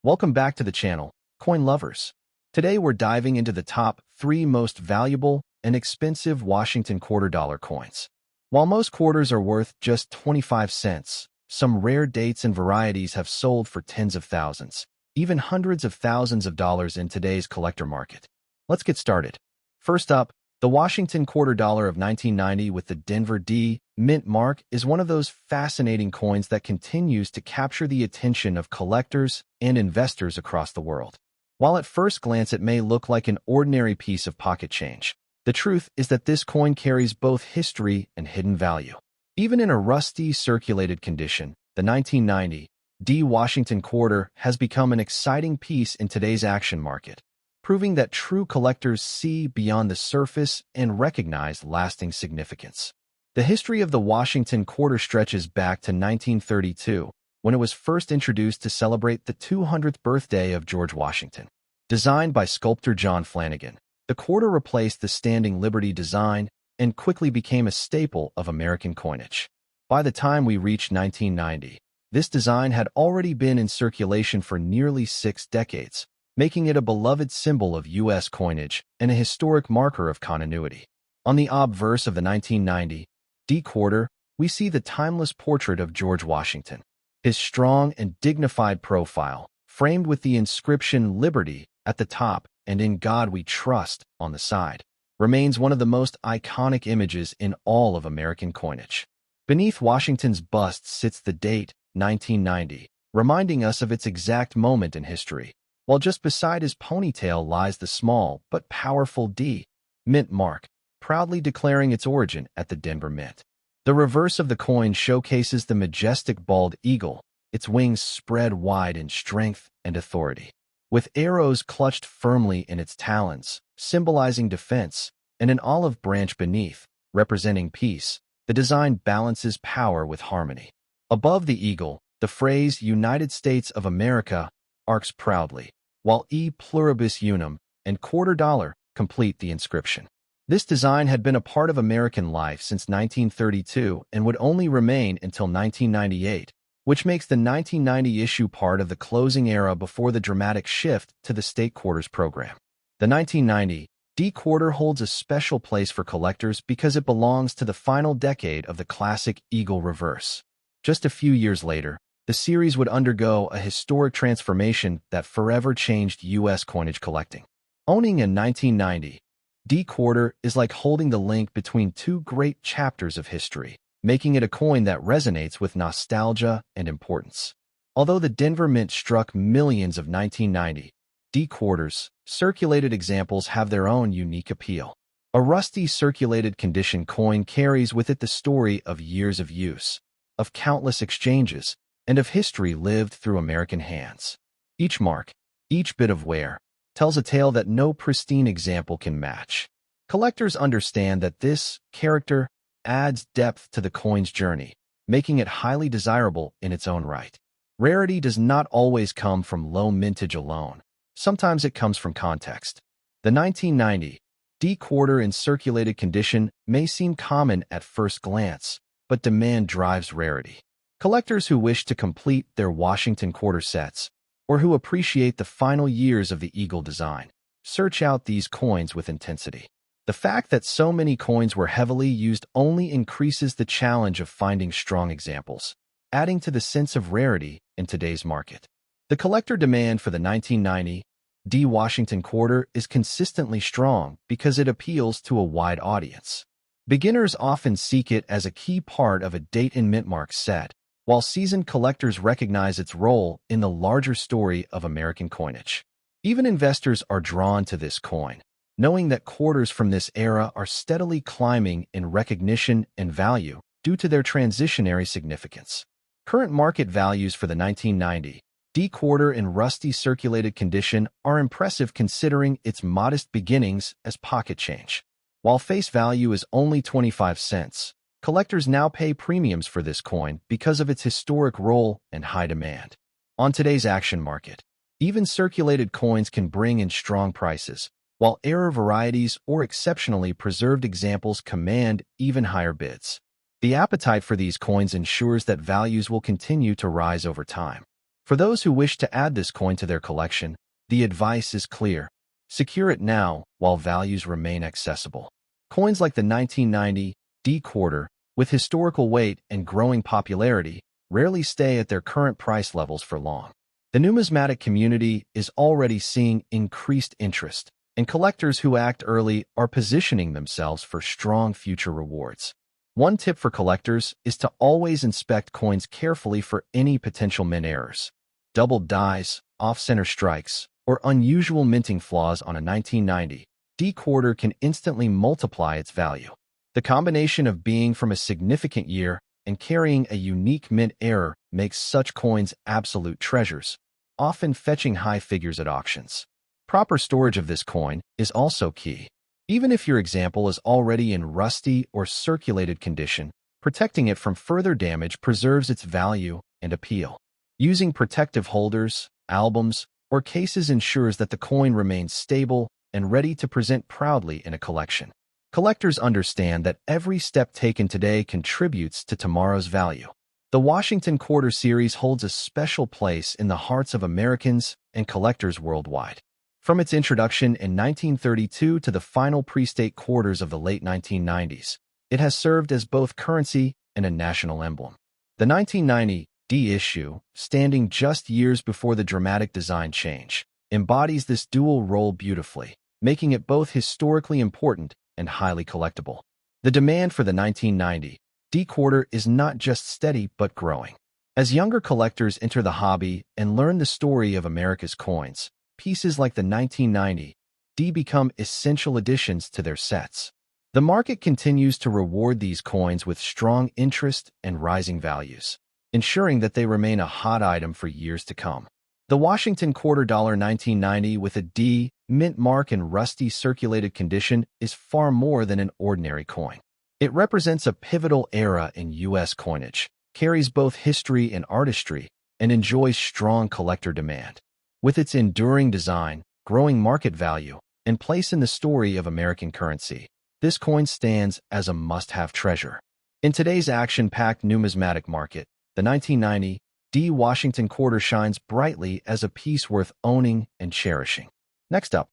Welcome back to the channel, coin lovers. Today we're diving into the top 3 most valuable and expensive Washington quarter dollar coins. While most quarters are worth just 25 cents, some rare dates and varieties have sold for tens of thousands, even hundreds of thousands of dollars in today's collector market. Let's get started. First up, the Washington quarter dollar of 1990 with the Denver D mint mark is one of those fascinating coins that continues to capture the attention of collectors and investors across the world. While at first glance it may look like an ordinary piece of pocket change, the truth is that this coin carries both history and hidden value. Even in a rusty, circulated condition, the 1990 D Washington quarter has become an exciting piece in today's action market, proving that true collectors see beyond the surface and recognize lasting significance. The history of the Washington quarter stretches back to 1932, when it was first introduced to celebrate the 200th birthday of George Washington. Designed by sculptor John Flanagan, the quarter replaced the standing Liberty design and quickly became a staple of American coinage. By the time we reached 1990, this design had already been in circulation for nearly 6 decades, making it a beloved symbol of U.S. coinage and a historic marker of continuity. On the obverse of the 1990 D quarter, we see the timeless portrait of George Washington. His strong and dignified profile, framed with the inscription Liberty at the top and In God We Trust on the side, remains one of the most iconic images in all of American coinage. Beneath Washington's bust sits the date, 1990, reminding us of its exact moment in history, while just beside his ponytail lies the small but powerful D mint mark, proudly declaring its origin at the Denver Mint. The reverse of the coin showcases the majestic bald eagle, its wings spread wide in strength and authority. With arrows clutched firmly in its talons, symbolizing defense, and an olive branch beneath, representing peace, the design balances power with harmony. Above the eagle, the phrase United States of America arcs proudly, while E pluribus unum and quarter dollar complete the inscription. This design had been a part of American life since 1932 and would only remain until 1998, which makes the 1990 issue part of the closing era before the dramatic shift to the state quarters program. The 1990 D quarter holds a special place for collectors because it belongs to the final decade of the classic eagle reverse. Just a few years later, the series would undergo a historic transformation that forever changed U.S. coinage collecting. Owning a 1990 D quarter is like holding the link between 2 great chapters of history, making it a coin that resonates with nostalgia and importance. Although the Denver Mint struck millions of 1990 D quarters, circulated examples have their own unique appeal. A rusty circulated condition coin carries with it the story of years of use, of countless exchanges, and of history lived through American hands. Each mark, each bit of wear, tells a tale that no pristine example can match. Collectors understand that this character adds depth to the coin's journey, making it highly desirable in its own right. Rarity does not always come from low mintage alone. Sometimes it comes from context. The 1990 D quarter in circulated condition may seem common at first glance, but demand drives rarity. Collectors who wish to complete their Washington quarter sets, or who appreciate the final years of the eagle design, search out these coins with intensity. The fact that so many coins were heavily used only increases the challenge of finding strong examples, adding to the sense of rarity in today's market. The collector demand for the 1990 D Washington quarter is consistently strong because it appeals to a wide audience. Beginners often seek it as a key part of a date and mint mark set, while seasoned collectors recognize its role in the larger story of American coinage. Even investors are drawn to this coin, knowing that quarters from this era are steadily climbing in recognition and value due to their transitionary significance. Current market values for the 1990 D quarter in rusty circulated condition are impressive considering its modest beginnings as pocket change. While face value is only 25 cents, collectors now pay premiums for this coin because of its historic role and high demand. On today's action market, even circulated coins can bring in strong prices, while rare varieties or exceptionally preserved examples command even higher bids. The appetite for these coins ensures that values will continue to rise over time. For those who wish to add this coin to their collection, the advice is clear. Secure it now while values remain accessible. Coins like the 1990 D quarter, with historical weight and growing popularity, rarely stay at their current price levels for long. The numismatic community is already seeing increased interest, and collectors who act early are positioning themselves for strong future rewards. One tip for collectors is to always inspect coins carefully for any potential mint errors. Doubled dies, off-center strikes, or unusual minting flaws on a 1990 D quarter can instantly multiply its value. The combination of being from a significant year and carrying a unique mint error makes such coins absolute treasures, often fetching high figures at auctions. Proper storage of this coin is also key. Even if your example is already in rusty or circulated condition, protecting it from further damage preserves its value and appeal. Using protective holders, albums, or cases ensures that the coin remains stable and ready to present proudly in a collection. Collectors understand that every step taken today contributes to tomorrow's value. The Washington Quarter Series holds a special place in the hearts of Americans and collectors worldwide. From its introduction in 1932 to the final pre-state quarters of the late 1990s, it has served as both currency and a national emblem. The 1990 D issue, standing just years before the dramatic design change, embodies this dual role beautifully, making it both historically important and highly collectible. The demand for the 1990 D quarter is not just steady but growing. As younger collectors enter the hobby and learn the story of America's coins, pieces like the 1990 D become essential additions to their sets. The market continues to reward these coins with strong interest and rising values, ensuring that they remain a hot item for years to come. The Washington Quarter Dollar 1990 with a D mint mark in rusty circulated condition is far more than an ordinary coin. It represents a pivotal era in U.S. coinage, carries both history and artistry, and enjoys strong collector demand. With its enduring design, growing market value, and place in the story of American currency, this coin stands as a must-have treasure. In today's action-packed numismatic market, the 1990 D Washington Quarter shines brightly as a piece worth owning and cherishing. Next up,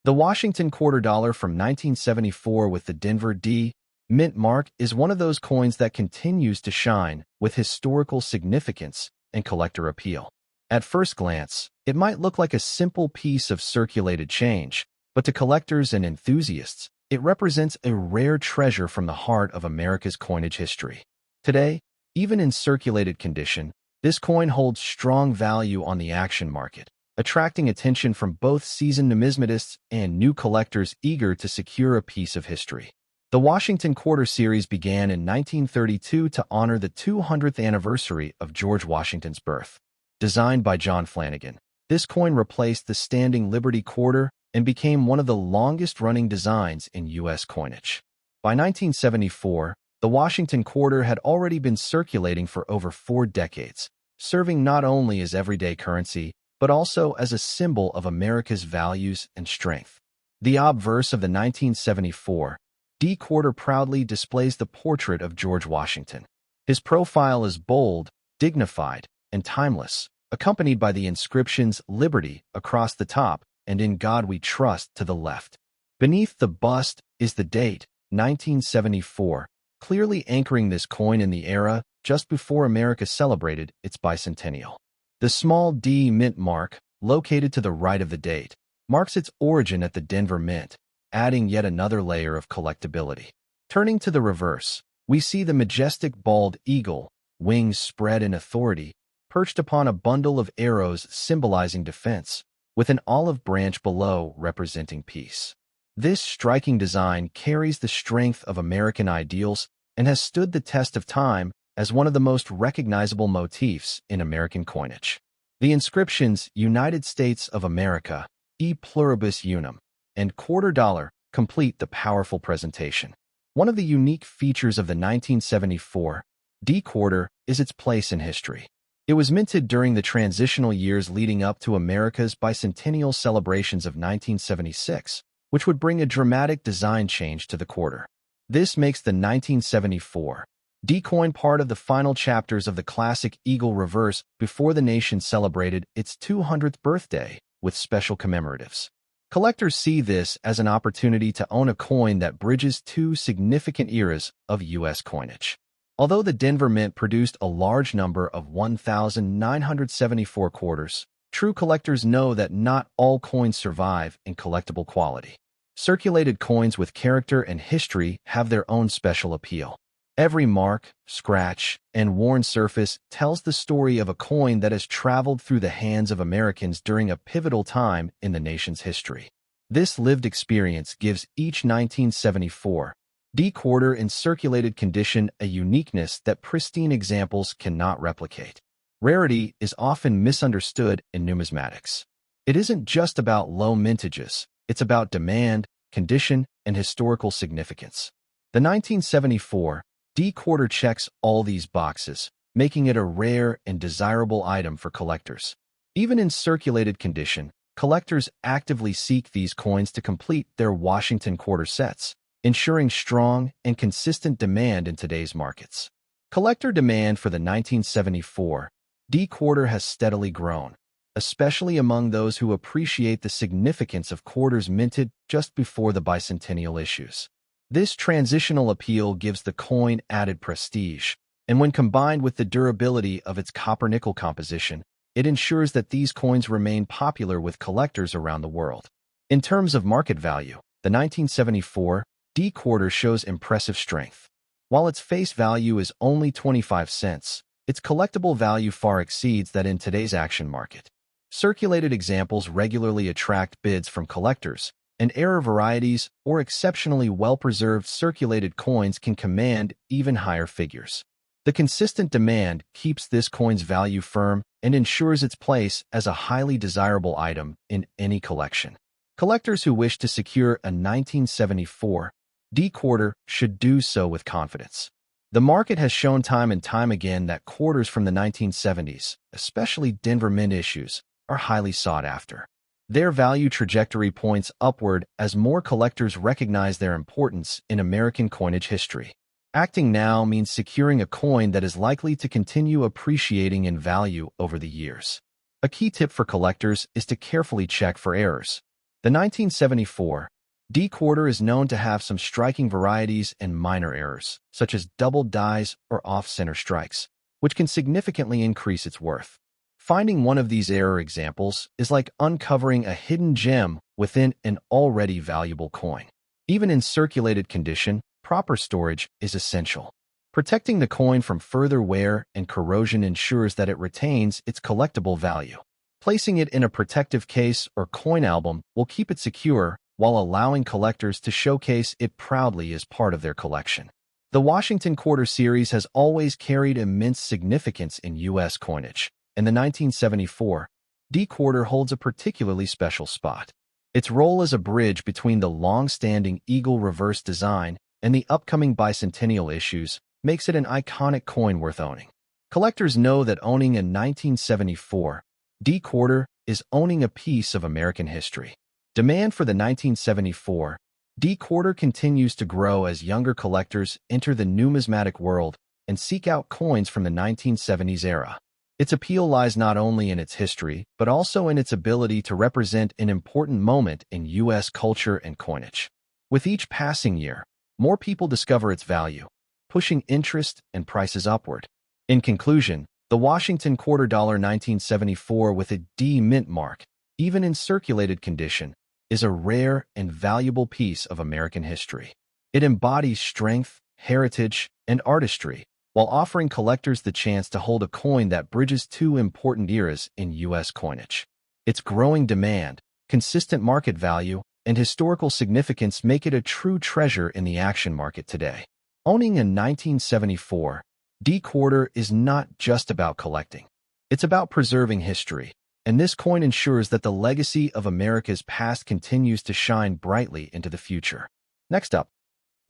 the Washington Quarter Dollar from 1974 with the Denver D mint mark is one of those coins that continues to shine with historical significance and collector appeal. At first glance, it might look like a simple piece of circulated change, but to collectors and enthusiasts, it represents a rare treasure from the heart of America's coinage history. Today, even in circulated condition, this coin holds strong value on the auction market, attracting attention from both seasoned numismatists and new collectors eager to secure a piece of history. The Washington Quarter Series began in 1932 to honor the 200th anniversary of George Washington's birth. Designed by John Flanagan, this coin replaced the standing Liberty Quarter and became one of the longest-running designs in U.S. coinage. By 1974, the Washington Quarter had already been circulating for over 4 decades, serving not only as everyday currency, but also as a symbol of America's values and strength. The obverse of the 1974 D quarter proudly displays the portrait of George Washington. His profile is bold, dignified, and timeless, accompanied by the inscriptions Liberty across the top and In God We Trust to the left. Beneath the bust is the date, 1974, clearly anchoring this coin in the era just before America celebrated its bicentennial. The small D mint mark, located to the right of the date, marks its origin at the Denver Mint, adding yet another layer of collectability. Turning to the reverse, we see the majestic bald eagle, wings spread in authority, perched upon a bundle of arrows symbolizing defense, with an olive branch below representing peace. This striking design carries the strength of American ideals and has stood the test of time as one of the most recognizable motifs in American coinage. The inscriptions United States of America, E Pluribus Unum, and quarter dollar complete the powerful presentation. One of the unique features of the 1974 D quarter is its place in history. It was minted during the transitional years leading up to America's bicentennial celebrations of 1976, which would bring a dramatic design change to the quarter. This makes the 1974 D coin part of the final chapters of the classic Eagle reverse before the nation celebrated its 200th birthday with special commemoratives. Collectors see this as an opportunity to own a coin that bridges two significant eras of U.S. coinage. Although the Denver Mint produced a large number of 1,974 quarters, true collectors know that not all coins survive in collectible quality. Circulated coins with character and history have their own special appeal. Every mark, scratch, and worn surface tells the story of a coin that has traveled through the hands of Americans during a pivotal time in the nation's history. This lived experience gives each 1974 D quarter in circulated condition a uniqueness that pristine examples cannot replicate. Rarity is often misunderstood in numismatics. It isn't just about low mintages, it's about demand, condition, and historical significance. The 1974 D quarter checks all these boxes, making it a rare and desirable item for collectors. Even in circulated condition, collectors actively seek these coins to complete their Washington quarter sets, ensuring strong and consistent demand in today's markets. Collector demand for the 1974 D quarter has steadily grown, especially among those who appreciate the significance of quarters minted just before the bicentennial issues. This transitional appeal gives the coin added prestige, and when combined with the durability of its copper-nickel composition, it ensures that these coins remain popular with collectors around the world. In terms of market value, the 1974 D quarter shows impressive strength. While its face value is only 25 cents, its collectible value far exceeds that in today's auction market. Circulated examples regularly attract bids from collectors, and rare varieties or exceptionally well-preserved circulated coins can command even higher figures. The consistent demand keeps this coin's value firm and ensures its place as a highly desirable item in any collection. Collectors who wish to secure a 1974 D quarter should do so with confidence. The market has shown time and time again that quarters from the 1970s, especially Denver Mint issues, are highly sought after. Their value trajectory points upward as more collectors recognize their importance in American coinage history. Acting now means securing a coin that is likely to continue appreciating in value over the years. A key tip for collectors is to carefully check for errors. The 1974 D quarter is known to have some striking varieties and minor errors, such as doubled dies or off-center strikes, which can significantly increase its worth. Finding one of these error examples is like uncovering a hidden gem within an already valuable coin. Even in circulated condition, proper storage is essential. Protecting the coin from further wear and corrosion ensures that it retains its collectible value. Placing it in a protective case or coin album will keep it secure while allowing collectors to showcase it proudly as part of their collection. The Washington Quarter Series has always carried immense significance in U.S. coinage, and the 1974 D quarter holds a particularly special spot. Its role as a bridge between the long-standing Eagle reverse design and the upcoming bicentennial issues makes it an iconic coin worth owning. Collectors know that owning a 1974 D quarter is owning a piece of American history. Demand for the 1974 D quarter continues to grow as younger collectors enter the numismatic world and seek out coins from the 1970s era. Its appeal lies not only in its history, but also in its ability to represent an important moment in U.S. culture and coinage. With each passing year, more people discover its value, pushing interest and prices upward. In conclusion, the Washington Quarter Dollar 1974 with a D mint mark, even in circulated condition, is a rare and valuable piece of American history. It embodies strength, heritage, and artistry, while offering collectors the chance to hold a coin that bridges two important eras in U.S. coinage. Its growing demand, consistent market value, and historical significance make it a true treasure in the auction market today. Owning a 1974 D quarter is not just about collecting. It's about preserving history, and this coin ensures that the legacy of America's past continues to shine brightly into the future. Next up,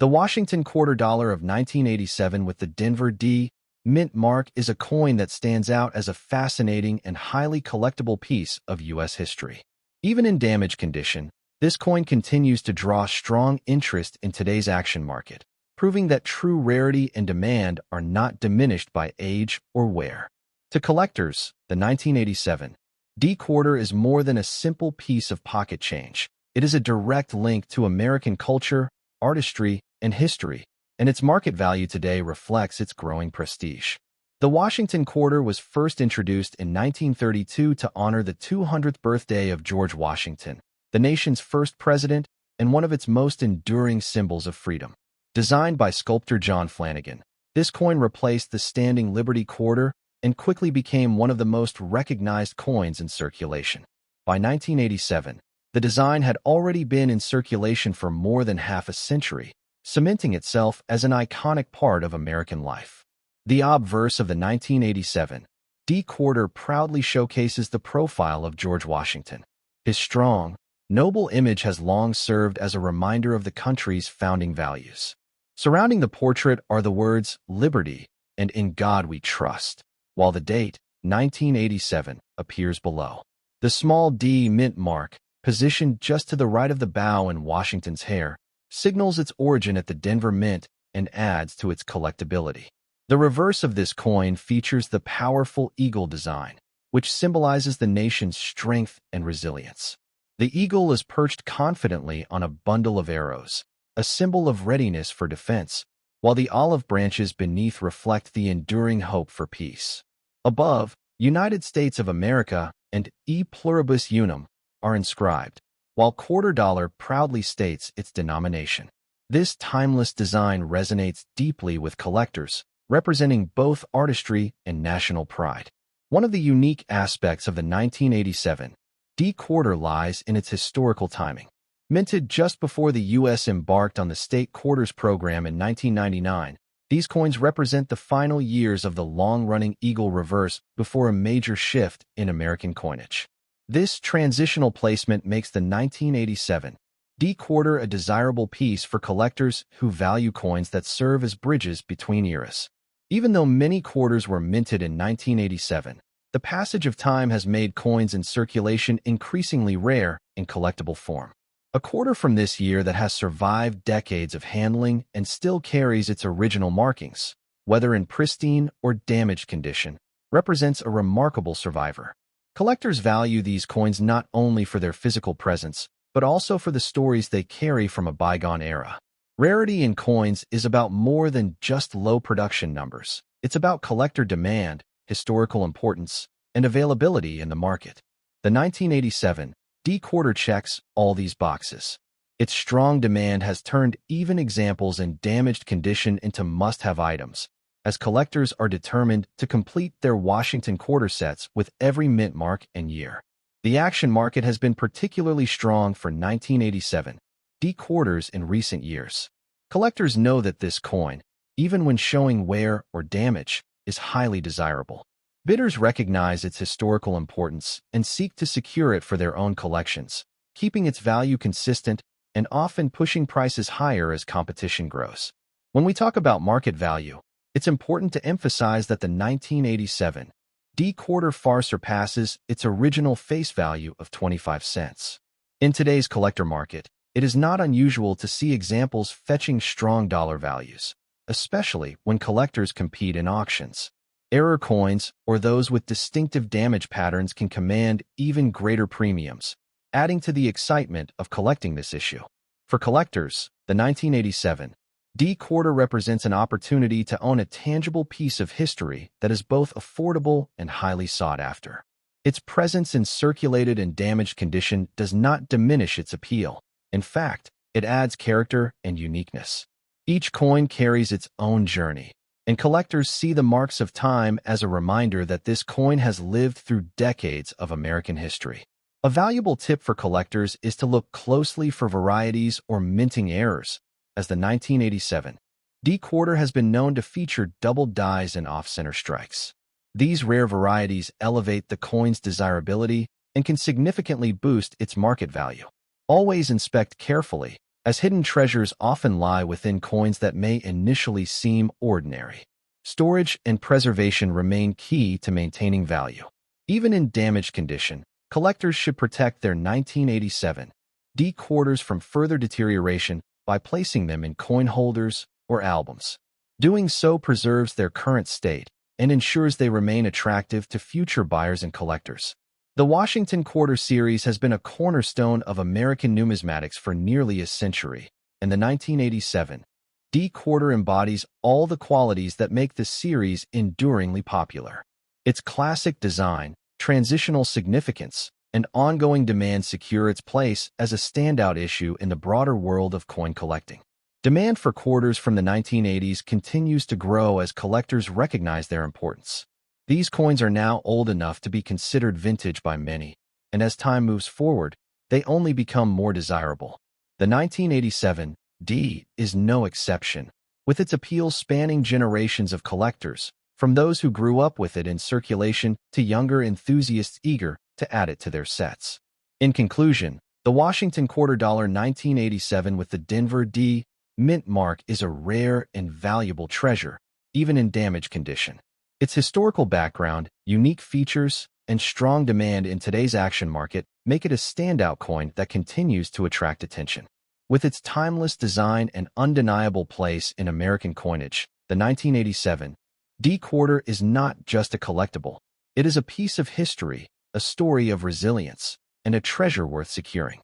the Washington Quarter Dollar of 1987 with the Denver D mint mark is a coin that stands out as a fascinating and highly collectible piece of U.S. history. Even in damaged condition, this coin continues to draw strong interest in today's auction market, proving that true rarity and demand are not diminished by age or wear. To collectors, the 1987 D quarter is more than a simple piece of pocket change. It is a direct link to American culture, artistry, and history, and its market value today reflects its growing prestige. The Washington quarter was first introduced in 1932 to honor the 200th birthday of George Washington, the nation's first president and one of its most enduring symbols of freedom. Designed by sculptor John Flanagan, this coin replaced the standing Liberty quarter and quickly became one of the most recognized coins in circulation. By 1987, the design had already been in circulation for more than half a century, cementing itself as an iconic part of American life. The obverse of the 1987 D quarter proudly showcases the profile of George Washington. His strong, noble image has long served as a reminder of the country's founding values. Surrounding the portrait are the words "Liberty" and "In God We Trust," while the date, 1987, appears below. The small D mint mark, positioned just to the right of the bow in Washington's hair, signals its origin at the Denver Mint and adds to its collectability. The reverse of this coin features the powerful eagle design, which symbolizes the nation's strength and resilience. The eagle is perched confidently on a bundle of arrows, a symbol of readiness for defense, while the olive branches beneath reflect the enduring hope for peace. Above, United States of America and E pluribus unum are inscribed, while quarter dollar proudly states its denomination. This timeless design resonates deeply with collectors, representing both artistry and national pride. One of the unique aspects of the 1987 D quarter lies in its historical timing. Minted just before the U.S. embarked on the state quarters program in 1999, these coins represent the final years of the long-running eagle reverse before a major shift in American coinage. This transitional placement makes the 1987 D quarter a desirable piece for collectors who value coins that serve as bridges between eras. Even though many quarters were minted in 1987, the passage of time has made coins in circulation increasingly rare in collectible form. A quarter from this year that has survived decades of handling and still carries its original markings, whether in pristine or damaged condition, represents a remarkable survivor. Collectors value these coins not only for their physical presence, but also for the stories they carry from a bygone era. Rarity in coins is about more than just low production numbers. It's about collector demand, historical importance, and availability in the market. The 1987 D quarter checks all these boxes. Its strong demand has turned even examples in damaged condition into must-have items, as collectors are determined to complete their Washington quarter sets with every mint mark and year. The action market has been particularly strong for 1987 D quarters in recent years. Collectors know that this coin, even when showing wear or damage, is highly desirable. Bidders recognize its historical importance and seek to secure it for their own collections, keeping its value consistent and often pushing prices higher as competition grows. When we talk about market value, it's important to emphasize that the 1987 D quarter far surpasses its original face value of 25 cents. In today's collector market, it is not unusual to see examples fetching strong dollar values, especially when collectors compete in auctions. Error coins, or those with distinctive damage patterns, can command even greater premiums, adding to the excitement of collecting this issue. For collectors, the 1987 D quarter represents an opportunity to own a tangible piece of history that is both affordable and highly sought after. Its presence in circulated and damaged condition does not diminish its appeal. In fact, it adds character and uniqueness. Each coin carries its own journey, and collectors see the marks of time as a reminder that this coin has lived through decades of American history. A valuable tip for collectors is to look closely for varieties or minting errors, as the 1987 D quarter has been known to feature double dies and off-center strikes. These rare varieties elevate the coin's desirability and can significantly boost its market value. Always inspect carefully, as hidden treasures often lie within coins that may initially seem ordinary. Storage and preservation remain key to maintaining value. Even in damaged condition, collectors should protect their 1987 D quarters from further deterioration by placing them in coin holders, or albums. Doing so preserves their current state and ensures they remain attractive to future buyers and collectors. The Washington Quarter series has been a cornerstone of American numismatics for nearly a century, and the 1987 D quarter embodies all the qualities that make the series enduringly popular. Its classic design, transitional significance, and ongoing demand secure its place as a standout issue in the broader world of coin collecting. Demand for quarters from the 1980s continues to grow as collectors recognize their importance. These coins are now old enough to be considered vintage by many, and as time moves forward, they only become more desirable. The 1987 D is no exception, with its appeal spanning generations of collectors, from those who grew up with it in circulation to younger enthusiasts eager to add it to their sets. In conclusion, the Washington Quarter Dollar 1987 with the Denver D mint mark is a rare and valuable treasure, even in damaged condition. Its historical background, unique features, and strong demand in today's action market make it a standout coin that continues to attract attention. With its timeless design and undeniable place in American coinage, the 1987 D quarter is not just a collectible. It is a piece of history, a story of resilience, and a treasure worth securing.